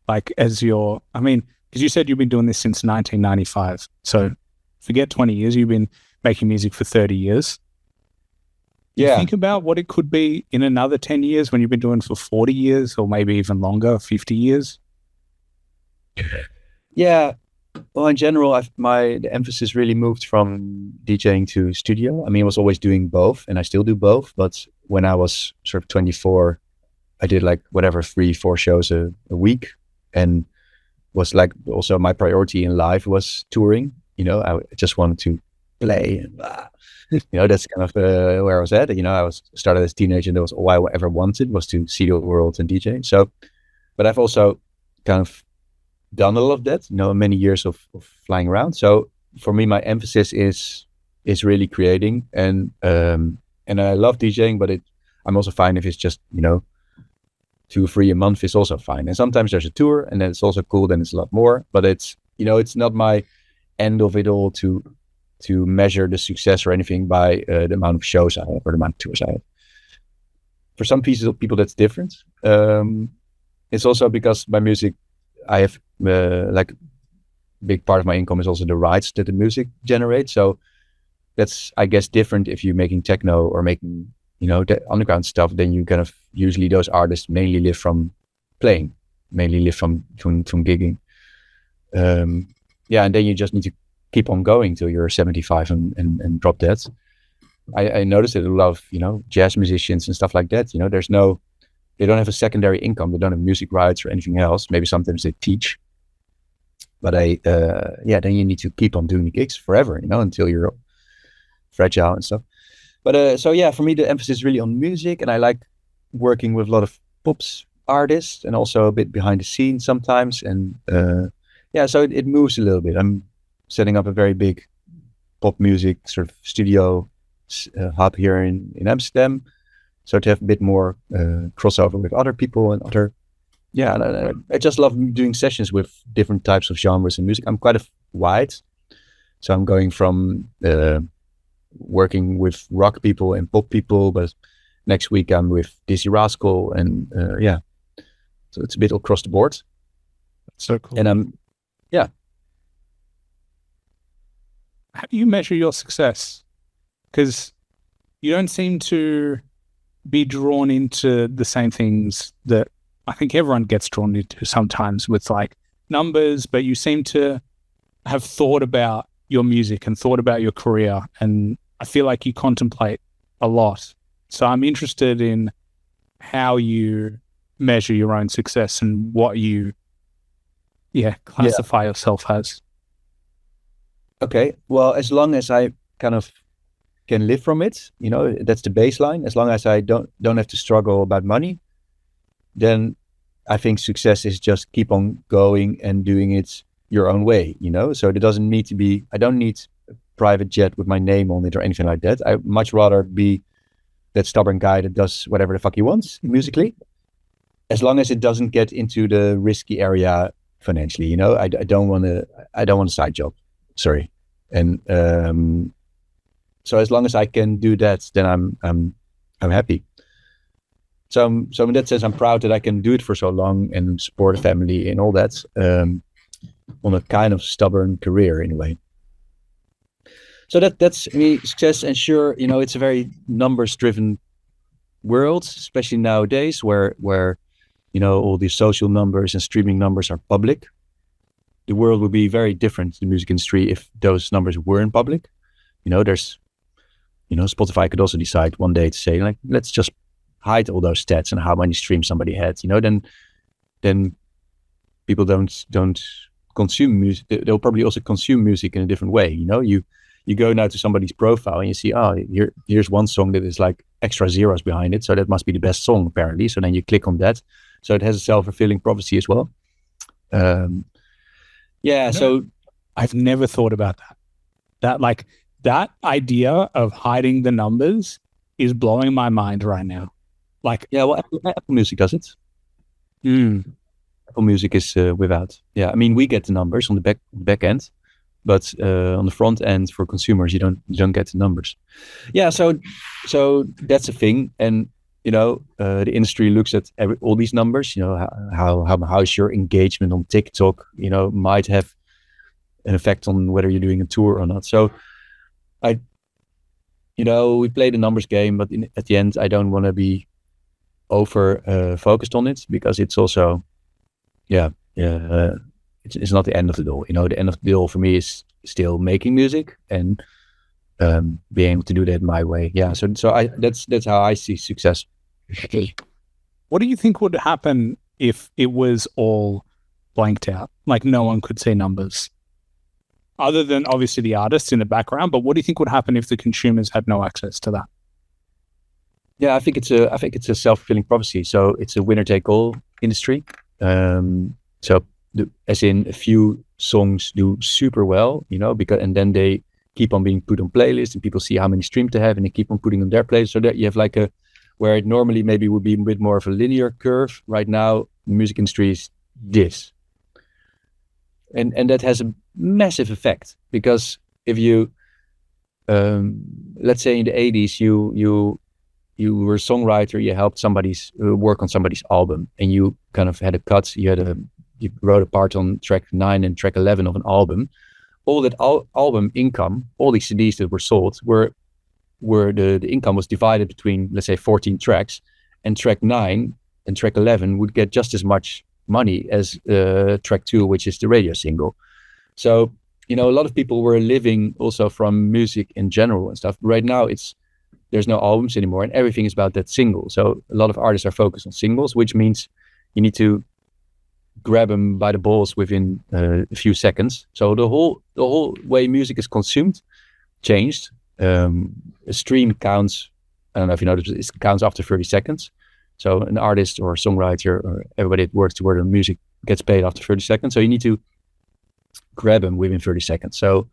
like because you said you've been doing this since 1995, so forget 20 years, you've been making music for 30 years. You think about what it could be in another 10 years when you've been doing it for 40 years or maybe even longer, 50 years? Yeah. Well, in general, the emphasis really moved from DJing to studio. I was always doing both, and I still do both. But when I was sort of 24, I did like 3-4 shows a week, and was like also my priority in life was touring. I just wanted to play. That's kind of where I was at. I started as a teenager, and that was all I ever wanted was to see the world and DJ. So, but I've also kind of done a lot of that, many years of flying around. So for me, my emphasis is really creating, and I love DJing, but I'm also fine if it's just 2-3 a month is also fine. And sometimes there's a tour, and then it's also cool. Then it's a lot more, but it's it's not my end of it all to measure the success or anything by the amount of shows I have or the amount of tours I have. For some people that's different. It's also because my music, I have like big part of my income is also the rights that the music generates. So that's, I guess, different if you're making techno or making, the underground stuff. Then you kind of usually those artists mainly live from playing, mainly live from gigging. And then you just need to keep on going till you're 75 and drop dead. I noticed that a lot of, jazz musicians and stuff like that, they don't have a secondary income. They don't have music rights or anything else. Maybe sometimes they teach, but then you need to keep on doing the gigs forever, until you're fragile and stuff. But for me, the emphasis is really on music, and I like working with a lot of pops artists and also a bit behind the scenes sometimes. And so it moves a little bit. I'm setting up a very big pop music sort of studio hub here in Amsterdam, so to have a bit more crossover with other people and other. And I just love doing sessions with different types of genres and music. I'm quite wide, so I'm going from working with rock people and pop people, but next week I'm with Dizzy Rascal, and so it's a bit across the board. That's so cool. And how do you measure your success? Because you don't seem to be drawn into the same things that I think everyone gets drawn into sometimes with like numbers, but you seem to have thought about your music and thought about your career, and I feel like you contemplate a lot. So I'm interested in how you measure your own success and what you classify yourself as. Okay, well, as long as I kind of can live from it, that's the baseline. As long as I don't have to struggle about money, then I think success is just keep on going and doing it your own way, So it doesn't need to be, I don't need a private jet with my name on it or anything like that. I much rather be that stubborn guy that does whatever the fuck he wants musically, as long as it doesn't get into the risky area financially. I don't want a side job. Sorry. And so as long as I can do that, then I'm happy. So in that sense, I'm proud that I can do it for so long and support a family and all that, on a kind of stubborn career in a way. So that's me, success. And sure, it's a very numbers driven world, especially nowadays where all these social numbers and streaming numbers are public. The world would be very different, the music industry, if those numbers weren't public. There's, Spotify could also decide one day to say, like, let's just hide all those stats and how many streams somebody had. Then people don't consume music. They'll probably also consume music in a different way. You go now to somebody's profile and you see, here's one song that is like extra zeros behind it, so that must be the best song apparently. So then you click on that. So it has a self-fulfilling prophecy as well. So I've never thought about that. That idea of hiding the numbers is blowing my mind right now. Apple Music does it. Apple Music is without. Yeah, I mean, we get the numbers on the back end, but on the front end for consumers, you don't get the numbers. Yeah, so that's a thing, and the industry looks at all these numbers. How's your engagement on TikTok? Might have an effect on whether you're doing a tour or not. So we play the numbers game, but at the end, I don't want to be over focused on it, because it's also, it's not the end of the door. The end of the door for me is still making music and being able to do that my way. Yeah. So that's how I see success. What do you think would happen if it was all blanked out? Like no one could see numbers, other than obviously the artists in the background. But what do you think would happen if the consumers had no access to that? Yeah, I think it's a self-fulfilling prophecy. So it's a winner-take-all industry. As in a few songs do super well, and then they keep on being put on playlists, and people see how many streams they have, and they keep on putting on their playlist. So that you have where it normally maybe would be a bit more of a linear curve. Right now, the music industry is this, and that has a massive effect, because if you, let's say in the 80s, you were a songwriter, you helped somebody's work on somebody's album, and you kind of had a cut. You wrote a part on track 9 and track 11 of an album. All that album income, all these CDs that were sold, were the income was divided between, let's say, 14 tracks, and track 9 and track 11 would get just as much money as track 2, which is the radio single. So a lot of people were living also from music in general and stuff. Right now there's no albums anymore, and everything is about that single. So a lot of artists are focused on singles, which means you need to grab them by the balls within a few seconds. So the whole way music is consumed changed. A stream counts. I don't know if you know this, it counts after 30 seconds. So an artist or songwriter or everybody that works toward music gets paid after 30 seconds. So you need to grab them within 30 seconds. So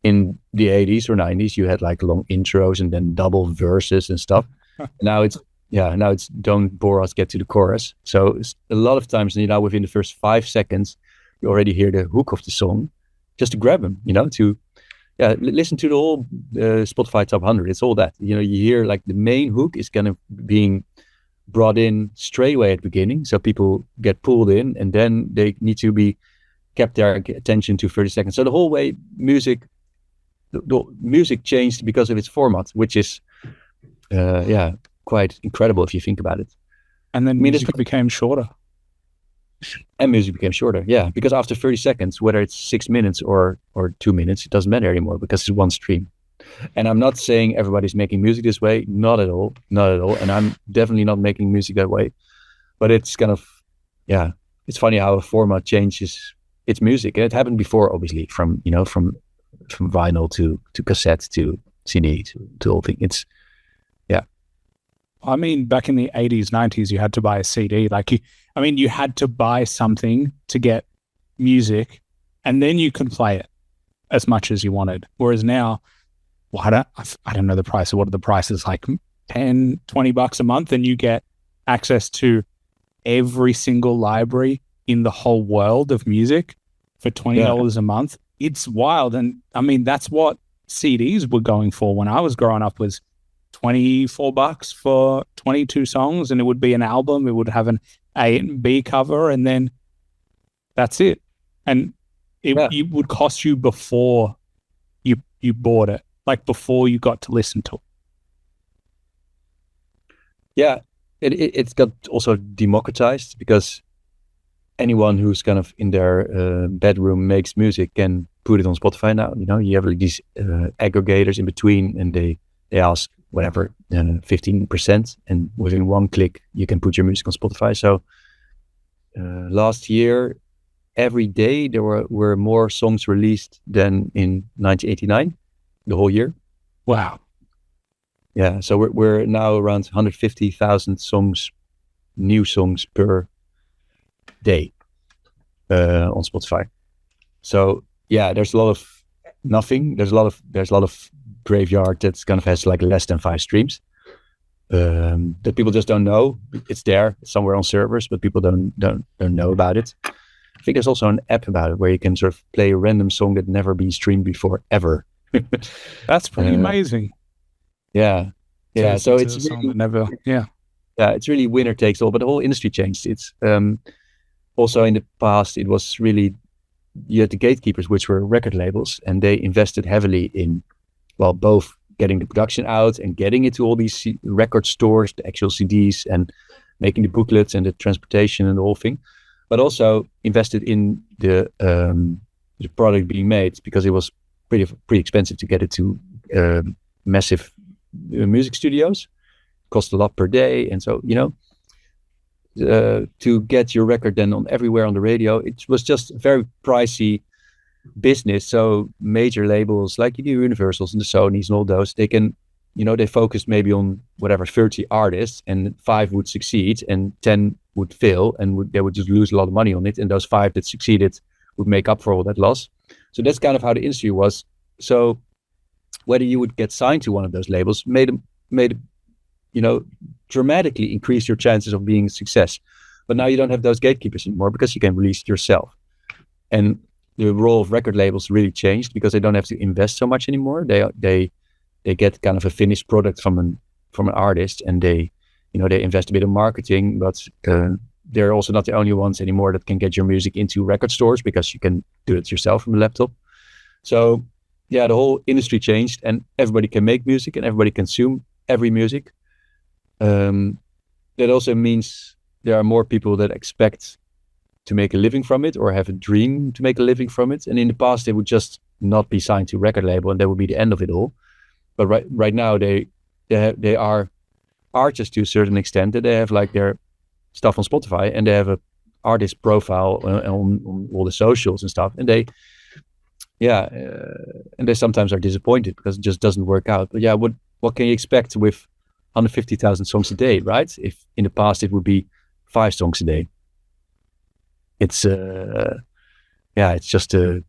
in the 80s or 90s, you had like long intros and then double verses and stuff. Now it's don't bore us, get to the chorus. So a lot of times, within the first 5 seconds, you already hear the hook of the song, just to grab them, listen to the whole Spotify top 100. It's all that, you hear like the main hook is kind of being brought in straight away at the beginning. So people get pulled in, and then they need to be kept their attention to 30 seconds. So the whole way music changed because of its format, which is, quite incredible if you think about it. And then music became shorter. And music became shorter, yeah. Because after 30 seconds, whether it's 6 minutes or 2 minutes, it doesn't matter anymore because it's one stream. And I'm not saying everybody's making music this way. Not at all. And I'm definitely not making music that way. But it's kind of, it's funny how a format changes its music. And it happened before, obviously, from vinyl to cassette to CD to the whole thing. It's, I mean, back in the 80s, 90s, you had to buy a CD. You had to buy something to get music, and then you could play it as much as you wanted. Whereas now, I don't know the price. What are the prices? Like $10, $20 a month, and you get access to every single library in the whole world of music for $20 a month. It's wild. And I mean, that's what CDs were going for when I was growing up, was $24 for 22 songs, and it would be an album. It would have an A and B cover, and then that's it. And it would cost you before you bought it, like before you got to listen to it. Yeah, it's got also democratized because anyone who's kind of in their bedroom makes music can put it on Spotify now. You have like these aggregators in between, and they ask whatever 15%, and within one click you can put your music on Spotify. So last year, every day there were more songs released than in 1989, the whole year. Wow. Yeah, so we're now around 150,000 songs, new songs per day on Spotify. So there's a lot of nothing. There's a lot of graveyard that's kind of has like less than 5 streams that people just don't know. It's there somewhere on servers, but people don't know about it. I think there's also an app about it where you can sort of play a random song that never been streamed before ever. That's pretty amazing. Yeah. So it's a song that never. Yeah, it's really winner takes all. But the whole industry changed. It's also in the past it was really, you had the gatekeepers, which were record labels, and they invested heavily in, well, both getting the production out and getting it to all these record stores, the actual CDs, and making the booklets and the transportation and the whole thing, but also invested in the product being made, because it was pretty expensive to get it to massive music studios. Cost a lot per day, and so to get your record then on everywhere on the radio, it was just very pricey business. So major labels like the Universals and the Sonys and all those, they can, they focused maybe on whatever 30 artists, and 5 would succeed and 10 would fail, and they would just lose a lot of money on it, and those 5 that succeeded would make up for all that loss. So that's kind of how the industry was. So whether you would get signed to one of those labels made dramatically increase your chances of being a success. But now you don't have those gatekeepers anymore, because you can release it yourself. And the role of record labels really changed because they don't have to invest so much anymore. They get kind of a finished product from an artist, and they invest a bit in marketing, but they're also not the only ones anymore that can get your music into record stores, because you can do it yourself from a laptop. So the whole industry changed, and everybody can make music and everybody consume every music. That also means there are more people that expect to make a living from it or have a dream to make a living from it. And in the past, they would just not be signed to a record label, and that would be the end of it all. But right now, they are artists to a certain extent, that they have like their stuff on Spotify, and they have a artist profile on all the socials and stuff, and they sometimes are disappointed because it just doesn't work out. But yeah, what can you expect with 150,000 songs a day, right? If in the past it would be 5 songs a day. It's it's just a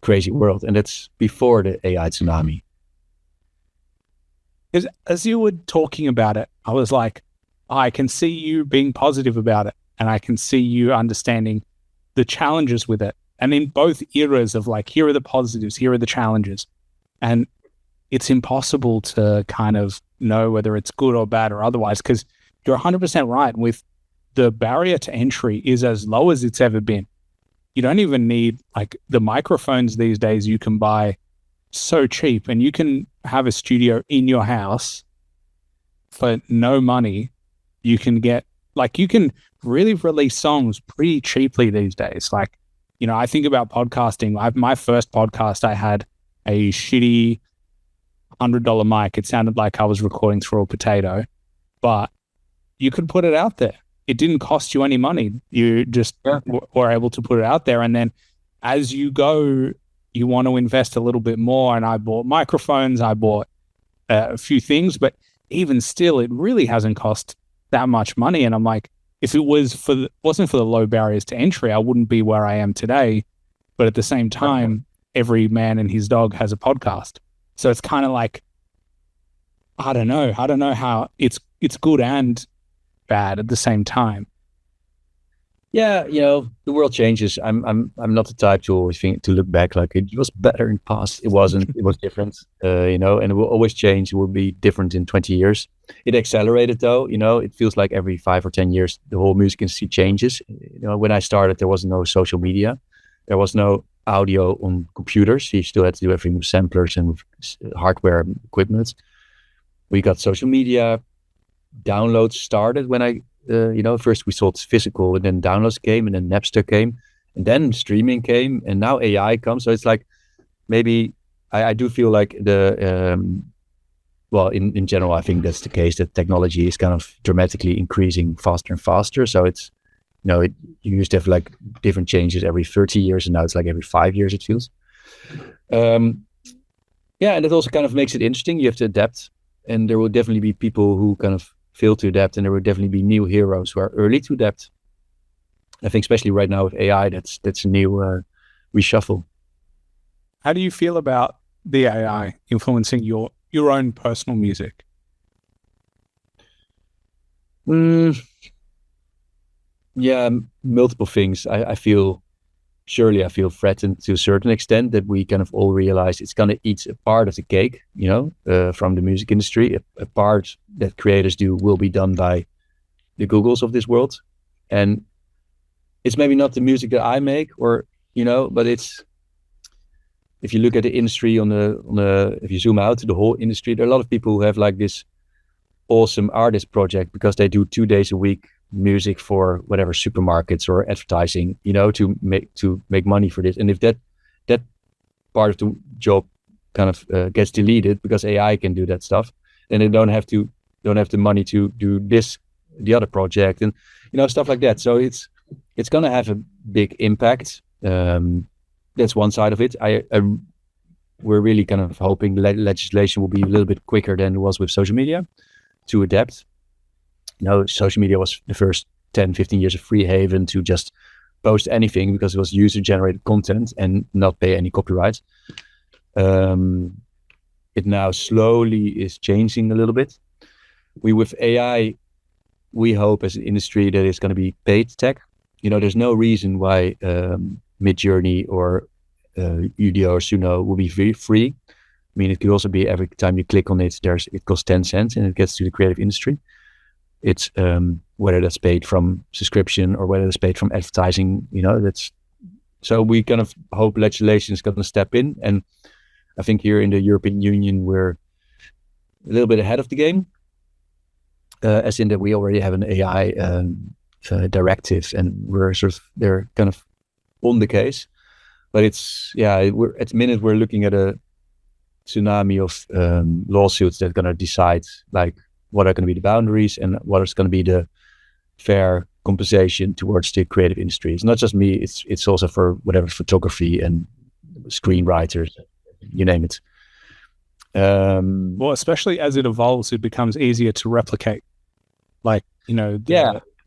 crazy world, and that's before the AI tsunami. As you were talking about it, I was like, I can see you being positive about it, and I can see you understanding the challenges with it. And in both eras of like, here are the positives, here are the challenges. And it's impossible to kind of know whether it's good or bad or otherwise, because you're 100% right. With the barrier to entry is as low as it's ever been. You don't even need like the microphones these days you can buy so cheap, and you can have a studio in your house for no money. You can get you can really release songs pretty cheaply these days. Like, you know, I think about podcasting. My first podcast, I had a shitty $100 mic. It sounded like I was recording through a potato, but you could put it out there. It didn't cost you any money. You just were able to put it out there. And then as you go, you want to invest a little bit more. And I bought microphones, I bought a few things, but even still, it really hasn't cost that much money. And I'm like, if it wasn't for the low barriers to entry, I wouldn't be where I am today. But at the same time, every man and his dog has a podcast. So it's kind of like, I don't know how it's good and bad at the same time. Yeah, you know, the world changes. I'm not the type to always think to look back like it was better in the past. It wasn't. It was different, you know, and it will always change. It will be different in 20 years. It accelerated though, you know. It feels like every 5 or 10 years the whole music industry changes. You know, when I started, there was no social media, there was no audio on computers. You still had to do everything with samplers and with hardware equipment. We got social media. Downloads started when first we sold physical, and then downloads came, and then Napster came, and then streaming came, and now AI comes. So it's like, maybe I do feel like in general, I think that's the case, that technology is kind of dramatically increasing faster and faster. So it's, you know, you used to have like different changes every 30 years, and now it's like every 5 years, it feels. And it also kind of makes it interesting. You have to adapt, and there will definitely be people who kind of fail to adapt, and there will definitely be new heroes who are early to adapt. I think especially right now with AI, that's a new reshuffle. How do you feel about the AI influencing your own personal music? Yeah, multiple things. I feel threatened to a certain extent, that we kind of all realize it's going to eat a part of the cake, you know, from the music industry. A part that creators do will be done by the Googles of this world. And it's maybe not the music that I make, or, you know, but it's, if you look at the industry if you zoom out to the whole industry, there are a lot of people who have like this awesome artist project because they do 2 days a week music for whatever supermarkets or advertising, you know, to make money for this. And if that part of the job kind of gets deleted because AI can do that stuff, then they don't have the money to do the other project, and, you know, stuff like that. So it's gonna have a big impact. That's one side of it. We're really kind of hoping legislation will be a little bit quicker than it was with social media to adapt. You know, social media was the first 10, 15 years of free haven to just post anything because it was user-generated content and not pay any copyrights. It now slowly is changing a little bit. With AI, we hope as an industry that it's going to be paid tech. You know, there's no reason why Midjourney or Udio or Suno will be free. I mean, it could also be every time you click on it, it costs 10 cents and it gets to the creative industry. It's whether that's paid from subscription or whether it's paid from advertising, you know, so we kind of hope legislation is going to step in. And I think here in the European Union, we're a little bit ahead of the game, as in that we already have an AI directive, and they're kind of on the case. But we're at the minute we're looking at a tsunami of lawsuits that are going to decide like what are going to be the boundaries and what is going to be the fair compensation towards the creative industry. It's not just me; it's also for whatever photography and screenwriters, you name it. Well, especially as it evolves, it becomes easier to replicate. Like, the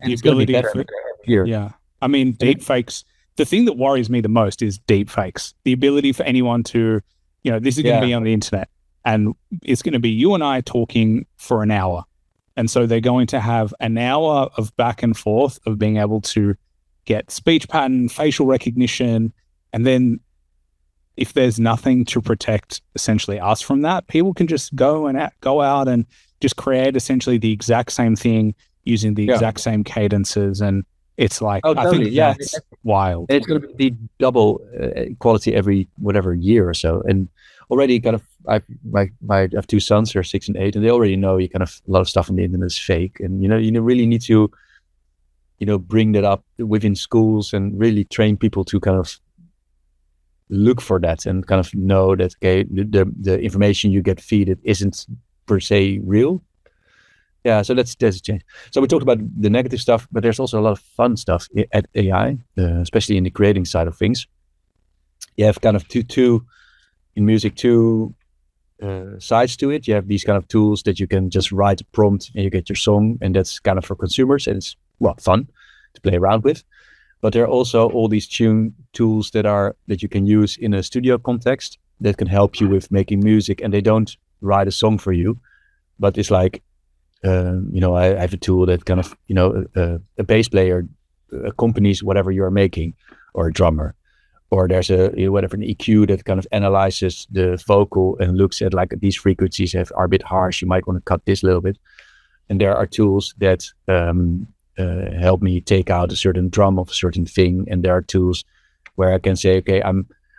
ability for here. Yeah. I mean, deep fakes. The thing that worries me the most is deep fakes. The ability for anyone to, this is going to be on the internet, and it's going to be you and I talking for an hour. And so they're going to have an hour of back and forth of being able to get speech pattern, facial recognition, and then if there's nothing to protect essentially us from that, people can just go out and just create essentially the exact same thing using the exact same cadences. And it's like, I think that's wild. And it's going to be double quality every whatever year or so. And already kind of, I have two sons, they're 6 and 8, and they already know a lot of stuff on the internet is fake. And, you really need to, bring that up within schools and really train people to kind of look for that and kind of know that, okay, the information you get fed isn't per se real. Yeah, so that's a change. So we talked about the negative stuff, but there's also a lot of fun stuff at AI, especially in the creating side of things. You have kind of two in music, two sides to it. You have these kind of tools that you can just write a prompt and you get your song, and that's kind of for consumers, and it's fun to play around with. But there are also all these tune tools that you can use in a studio context that can help you with making music, and they don't write a song for you, but it's like, I have a tool that kind of, a bass player accompanies whatever you're making, or a drummer, or there's an EQ that kind of analyzes the vocal and looks at like these frequencies are a bit harsh. You might want to cut this a little bit. And there are tools that help me take out a certain drum of a certain thing. And there are tools where I can say, okay,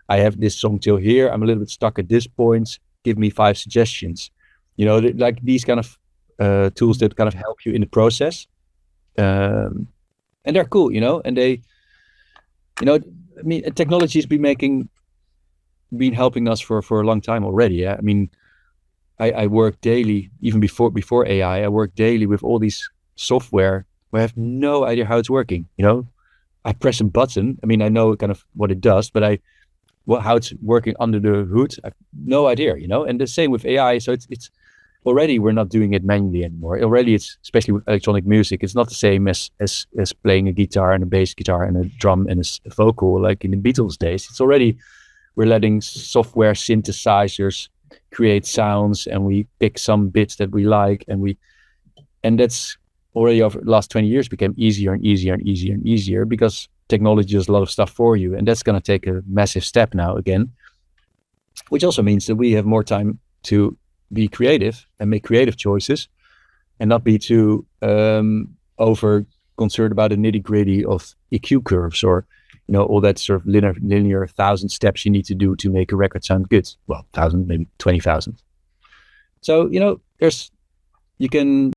I have this song till here. I'm a little bit stuck at this point. Give me 5 suggestions. Like these kind of tools that kind of help you in the process, and they're cool, and they, I mean, technology has been helping us for a long time already. Yeah, I mean, I work daily, even before AI. I work daily with all these software where I have no idea how it's working. I press a button. I mean, I know kind of what it does, but how it's working under the hood, I have no idea. And the same with AI. So it's already we're not doing it manually anymore. Already it's, especially with electronic music, it's not the same as playing a guitar and a bass guitar and a drum and a vocal like in the Beatles days. It's already, we're letting software synthesizers create sounds, and we pick some bits that we like, and that's already over the last 20 years became easier and easier and easier and easier because technology does a lot of stuff for you. And that's going to take a massive step now again, which also means that we have more time to be creative and make creative choices and not be too over concerned about the nitty gritty of EQ curves or, all that sort of linear 1,000 steps you need to do to make a record sound good. Well, 1,000, maybe 20,000. So, you can